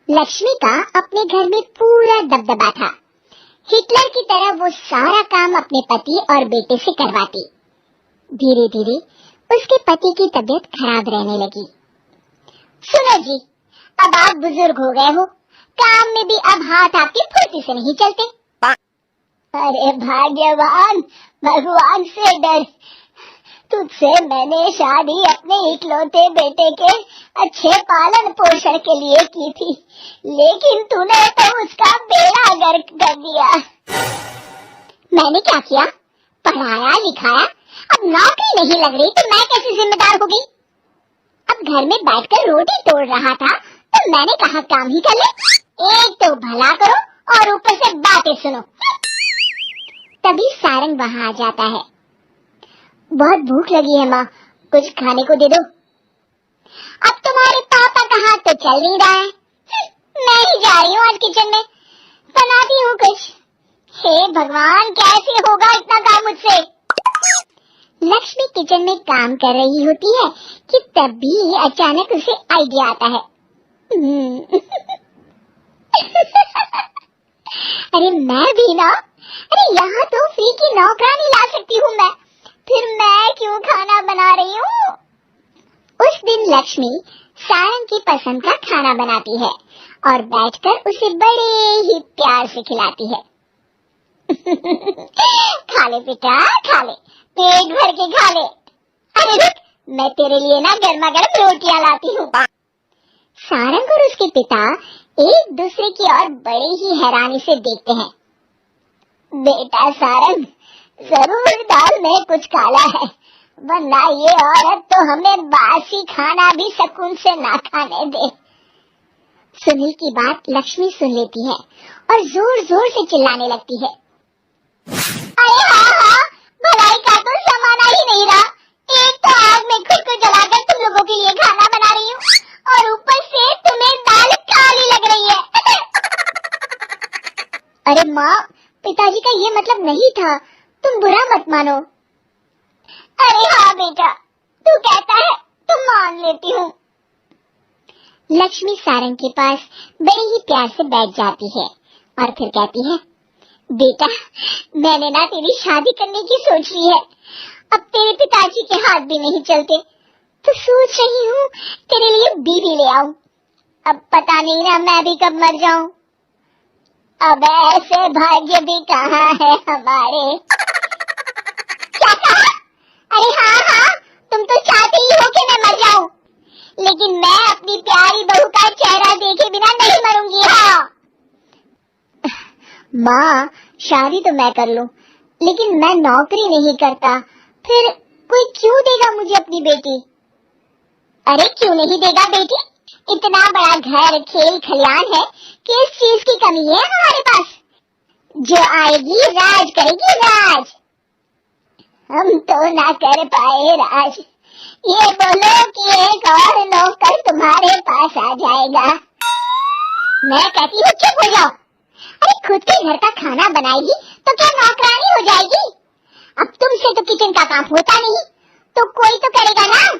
लक्ष्मी का अपने घर में पूरा दबदबा था। हिटलर की तरह वो सारा काम अपने पति और बेटे से करवाती। धीरे धीरे उसके पति की तबीयत खराब रहने लगी। सुनो जी, अब आप बुजुर्ग हो गए हो, काम में भी अब हाथ आपके फुर्ती से नहीं चलते। अरे भाग्यवान, भगवान से डर, तुझसे मैंने शादी अपने इकलौते बेटे के अच्छे पालन पोषण के लिए की थी, लेकिन तूने तो उसका बेड़ा गर्क कर दिया। मैंने क्या किया? पढ़ाया लिखाया, अब नौकरी नहीं लग रही तो मैं कैसे जिम्मेदार हो गई? अब घर में बैठकर रोटी तोड़ रहा था तो मैंने कहा काम ही कर ले। एक तो भला करो और ऊपर से बातें सुनो। तभी सारंग वहां आ जाता है। बहुत भूख लगी है माँ, कुछ खाने को दे दो। अब तुम्हारे पापा का हाथ तो चल नहीं रहा है, मैं ही जा रही हूँ आज किचन में, बनाती हूँ कुछ। हे भगवान, कैसे होगा इतना काम मुझसे? लक्ष्मी किचन में काम कर रही होती है कि तभी अचानक उसे आइडिया आता है। अरे मैं भी ना, अरे यहाँ तो फ्री की नौकरानी ला सकती हूँ मैं, फिर मैं क्यों खाना बना रही हूँ? उस दिन लक्ष्मी सारंग की पसंद का खाना बनाती है और बैठकर उसे बड़े ही प्यार से खिलाती है। खा ले बेटा, खा ले, पेट भर के खा ले। अरे रुक, मैं तेरे लिए ना गर्मा गर्म रोटियां लाती हूँ। सारंग और उसके पिता एक दूसरे की ओर बड़े ही हैरानी से देखते हैं। बेटा सारंग, जरूर दाल में कुछ काला है, वरना ये औरत तो हमें बासी खाना भी सुकून से ना खाने दे। सुनील की बात लक्ष्मी सुन लेती है और जोर जोर से चिल्लाने लगती है। अरे हाँ, भलाई का तो जमाना ही नहीं रहा। एक तो आग में खुद को जलाकर तुम लोगों के लिए खाना बना रही हूँ और ऊपर से तुम्हें दाल काली लग रही है। अरे माँ, पिताजी का ये मतलब नहीं था, तुम बुरा मत मानो। अरे हाँ बेटा, तू कहता है तो मान लेती हूँ। लक्ष्मी सारंग के पास बड़े ही प्यार से बैठ जाती है और फिर कहती है, बेटा मैंने ना तेरी शादी करने की सोच ली है, अब तेरे पिताजी के हाथ भी नहीं चलते, तो सोच रही हूँ तेरे लिए बीवी ले आऊं। अब पता नहीं ना मैं भी कब मर जाऊं। अब ऐसे भाग्य भी कहाँ है हमारे। क्या कहा? अरे हाँ, तुम तो चाहते ही हो कि मैं मर जाऊं, लेकिन मैं अपनी प्यारी बहू का चेहरा देखे बिना नहीं मरूंगी। हाँ माँ, शादी तो मैं कर लूं, लेकिन मैं नौकरी नहीं करता, फिर कोई क्यों देगा मुझे अपनी बेटी? अरे क्यों नहीं देगा बेटी? इतना बड़ा घर, खेल खलियान है, किस चीज की कमी है हमारे पास? जो आएगी राज करेगी, राज। हम तो ना कर पाए राज, ये बोलो कि एक और नौकर तुम्हारे पास आ जाएगा। मैं कहती हूँ चुप हो जाओ। अरे खुद के घर का खाना बनाएगी तो क्या नौकरानी हो जाएगी? अब तुमसे तो किचन का काम होता नहीं, तो कोई तो करेगा ना।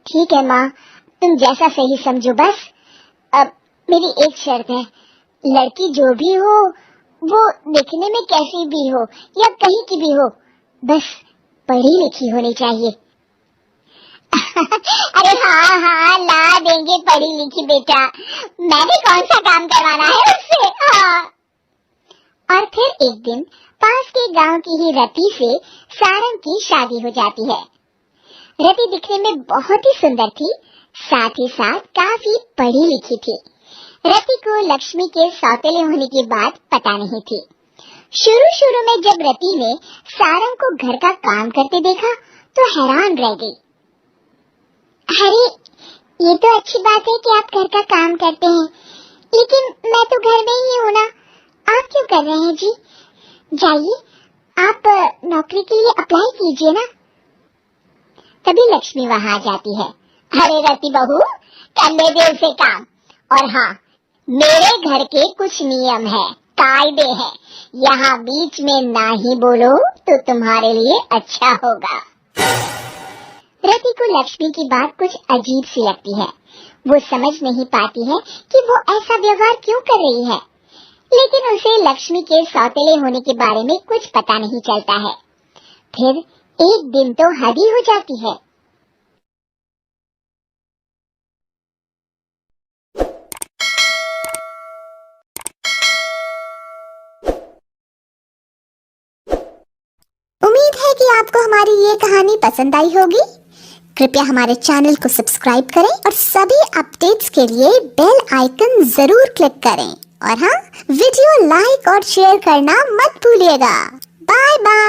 ठीक है माँ, तुम जैसा सही समझो बस। अब मेरी एक शर्त है, लड़की जो भी हो वो दिखने में कैसी भी हो या कहीं की भी हो, बस पढ़ी लिखी होनी चाहिए। अरे हाँ, ला देंगे पढ़ी लिखी बेटा, मैंने कौन सा काम करवाना है उससे। हाँ। और फिर एक दिन पास के गांव की ही रति से सारंग की शादी हो जाती है। रति दिखने में बहुत ही सुंदर थी, साथ ही साथ काफी पढ़ी लिखी थी। रति को लक्ष्मी के सौतेले होने की बात पता नहीं थी। शुरू में जब रति ने सारंग को घर का काम करते देखा तो हैरान रह गई। अरे ये तो अच्छी बात है कि आप घर का काम करते हैं, लेकिन मैं तो घर में ही हूँ ना, आप क्यों कर रहे हैं जी? जाइए आप नौकरी के लिए अप्लाई कीजिए ना। तभी लक्ष्मी वहां आ जाती है। अरे रति बहू, करने दे उसे काम। और हाँ, मेरे घर के कुछ नियम है, कायदे हैं, यहाँ बीच में ना ही बोलो तो तुम्हारे लिए अच्छा होगा। रति को लक्ष्मी की बात कुछ अजीब सी लगती है। वो समझ नहीं पाती है कि वो ऐसा व्यवहार क्यों कर रही है, लेकिन उसे लक्ष्मी के सौतेले होने के बारे में कुछ पता नहीं चलता है। फिर एक दिन तो हद ही हो जाती है। उम्मीद है कि आपको हमारी ये कहानी पसंद आई होगी। कृपया हमारे चैनल को सब्सक्राइब करें और सभी अपडेट्स के लिए बेल आइकन जरूर क्लिक करें। और हाँ, वीडियो लाइक और शेयर करना मत भूलिएगा। Bye bye.